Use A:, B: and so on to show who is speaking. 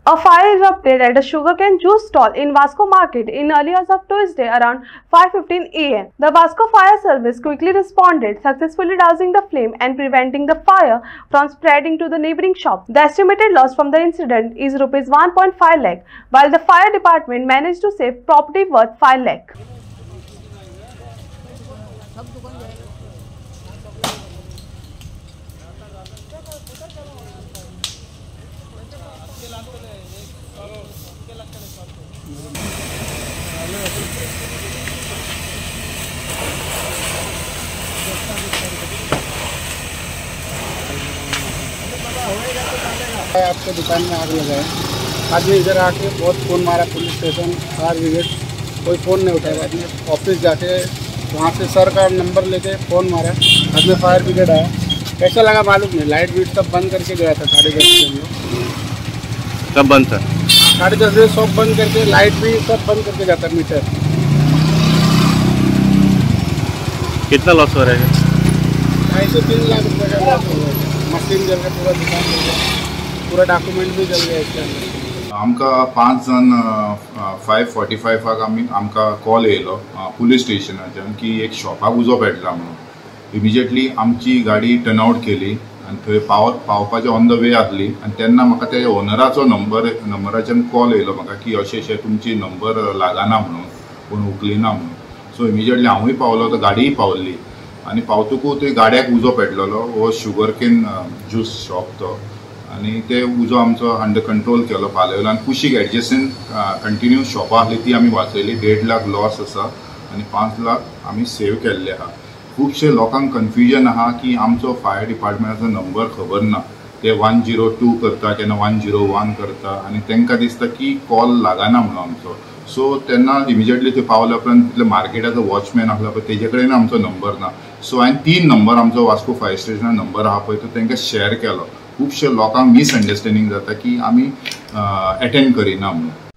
A: A fire erupted at a sugarcane juice stall in Vasco Market in early hours of Tuesday around 5:15 a.m. The Vasco Fire Service quickly responded, successfully dousing the flame and preventing the fire from spreading to the neighboring shop. The estimated loss from the incident is Rs 1.5 lakh, while the fire department managed to save property worth 5 lakh.
B: आपके दुकान में आग लगा है। आदमी इधर आके बहुत फ़ोन मारा, पुलिस स्टेशन, फायर ब्रिगेड, कोई फ़ोन नहीं उठाया। आदमी ऑफिस जाके वहाँ से सर का नंबर लेके फ़ोन मारा, आदमी फायर ब्रिगेड आया। कैसा लगा मालूम नहीं, लाइट बीट सब बंद करके गया था 10:30 के लिए।
C: सब बंद था?
B: 10:30 बजे सब बंद करके, लाइट भी सब बंद करके जाता मीटर।
C: कितना लॉस हो रहा है?
B: 2.5 से 3 लाख रुपये का लॉस हो गया। मशीन जल गया, पूरा दुकान जल गया, पूरा डॉक्यूमेंट भी जल गया इसके अंदर।
D: आमकां 5 जाण 5:45 आमकां कॉल येयलो पुलीस स्टेशनाच्यान की एक शॉपाक उजो पेटला म्हणून। इमिजिएटली आमची गाडी टर्नआउट केली आनी थंय पावपाचें ऑन द वे आसली आनी तेन्ना म्हाका त्या ओनराचो नंबराच्यान कॉल येयलो म्हाका की अशें तुमची नंबर लागना म्हणून, कोण उखलिना म्हणून। सो इमिजिएटली हांवूय पावलो, तर गाडीय पावल्ली आनी पावतकूच थंय गाड्याक उजो पेटलेलो। हो शुगरकेन ज्यूस शॉप तो, आनी ते उजो आमचो अंडर कंट्रोल केलो, पालयलो आनी कुशीक एडजस्टन कंटिन्यू शॉपां आहली ती आमी वाचयली। 1.5 लाख लॉस आसा आनी 5 लाख आमी सेव केल्ले आहा। खुबशे लोकांक कन्फ्युजन आहा की आमचो फायर डिपार्टमेंटाचो नंबर खबर ना, ते 102 करता, केन्ना 101 करता आनी तांकां दिसता की कॉल लागना म्हणून आमचो। सो तेन्ना इमिजिएटली थंय पावल्या उपरांत तितले मार्केटाचो वॉचमॅन आसलो पळय तेजे कडेन आमचो नंबर ना। सो हांवें 3 नंबर आमचो वास्को फायर स्टेशनार नंबर आहा पळय तो तांकां शेअर केलो। खुबशे लोकांक मिसअंडरस्टँडींग जाता की आमी अटेंड करिना म्हणून।